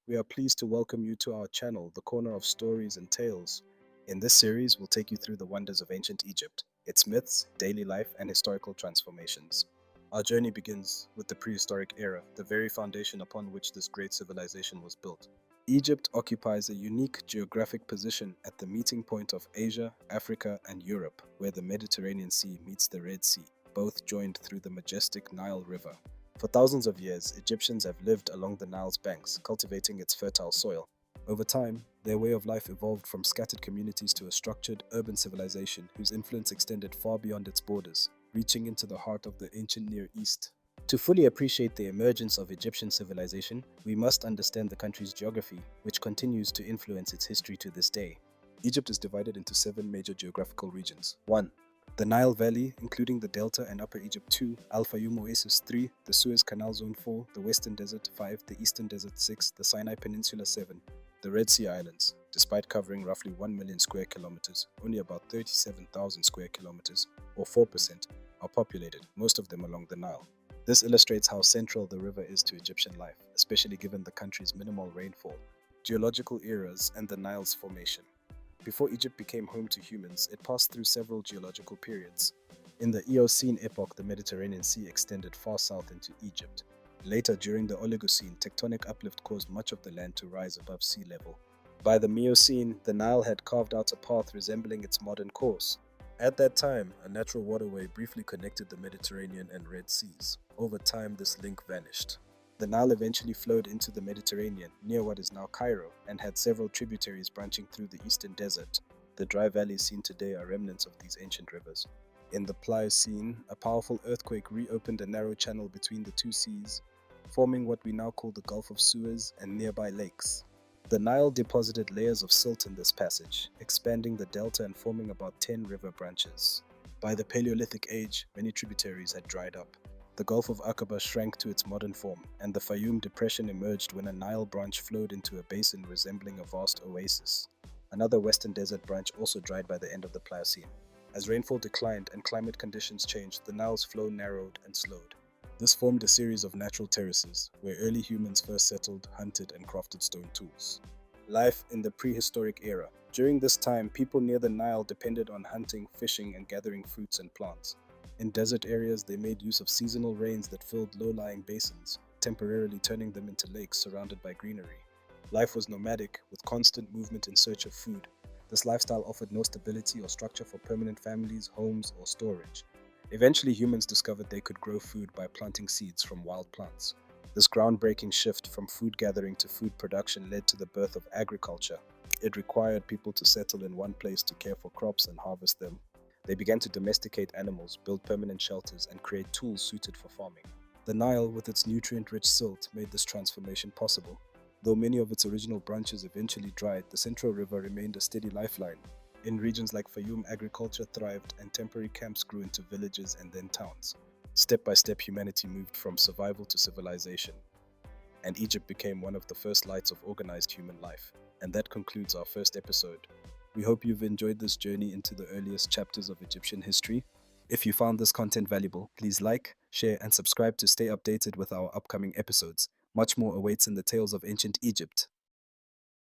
We are pleased to welcome you to our channel, The Corner of Stories and Tales. In this series, we'll take you through the wonders of ancient Egypt, its myths, daily life, and historical transformations. Our journey begins with the prehistoric era, the very foundation upon which this great civilization was built. Egypt occupies a unique geographic position at the meeting point of Asia, Africa, and Europe, where the Mediterranean Sea meets the Red Sea, both joined through the majestic Nile River. For thousands of years, Egyptians have lived along the Nile's banks, cultivating its fertile soil. Over time, their way of life evolved from scattered communities to a structured urban civilization whose influence extended far beyond its borders, reaching into the heart of the ancient Near East. To fully appreciate the emergence of Egyptian civilization, we must understand the country's geography, which continues to influence its history to this day. Egypt is divided into seven major geographical regions. 1. The Nile Valley, including the Delta and Upper Egypt 2, Al Fayoum Oasis 3, the Suez Canal Zone 4, the Western Desert 5, the Eastern Desert 6, the Sinai Peninsula 7, the Red Sea Islands. Despite covering roughly 1 million square kilometers, only about 37,000 square kilometers, or 4%, are populated, most of them along the Nile. This illustrates how central the river is to Egyptian life, especially given the country's minimal rainfall, geological eras, and the Nile's formation. Before Egypt became home to humans, it passed through several geological periods. In the Eocene epoch, the Mediterranean Sea extended far south into Egypt. Later, during the Oligocene, tectonic uplift caused much of the land to rise above sea level. By the Miocene, the Nile had carved out a path resembling its modern course. At that time, a natural waterway briefly connected the Mediterranean and Red Seas. Over time, this link vanished. The Nile eventually flowed into the Mediterranean near what is now Cairo and had several tributaries branching through the eastern desert. The dry valleys seen today are remnants of these ancient rivers. In the Pliocene, a powerful earthquake reopened a narrow channel between the two seas, forming what we now call the Gulf of Suez and nearby lakes. The Nile deposited layers of silt in this passage, expanding the delta and forming about 10 river branches. By the Paleolithic age, many tributaries had dried up. The Gulf of Aqaba shrank to its modern form, and the Fayoum Depression emerged when a Nile branch flowed into a basin resembling a vast oasis. Another western desert branch also dried by the end of the Pliocene. As rainfall declined and climate conditions changed, the Nile's flow narrowed and slowed. This formed a series of natural terraces, where early humans first settled, hunted, and crafted stone tools. Life in the prehistoric era. During this time, people near the Nile depended on hunting, fishing, and gathering fruits and plants. In desert areas, they made use of seasonal rains that filled low-lying basins, temporarily turning them into lakes surrounded by greenery. Life was nomadic, with constant movement in search of food. This lifestyle offered no stability or structure for permanent families, homes, or storage. Eventually, humans discovered they could grow food by planting seeds from wild plants. This groundbreaking shift from food gathering to food production led to the birth of agriculture. It required people to settle in one place to care for crops and harvest them. They began to domesticate animals, build permanent shelters, and create tools suited for farming. The Nile, with its nutrient-rich silt, made this transformation possible. Though many of its original branches eventually dried, the central river remained a steady lifeline. In regions like Fayoum, agriculture thrived and temporary camps grew into villages and then towns. Step by step, humanity moved from survival to civilization, and Egypt became one of the first lights of organized human life. And that concludes our first episode. We hope you've enjoyed this journey into the earliest chapters of Egyptian history. If you found this content valuable, please like, share, and subscribe to stay updated with our upcoming episodes. Much more awaits in the tales of ancient Egypt.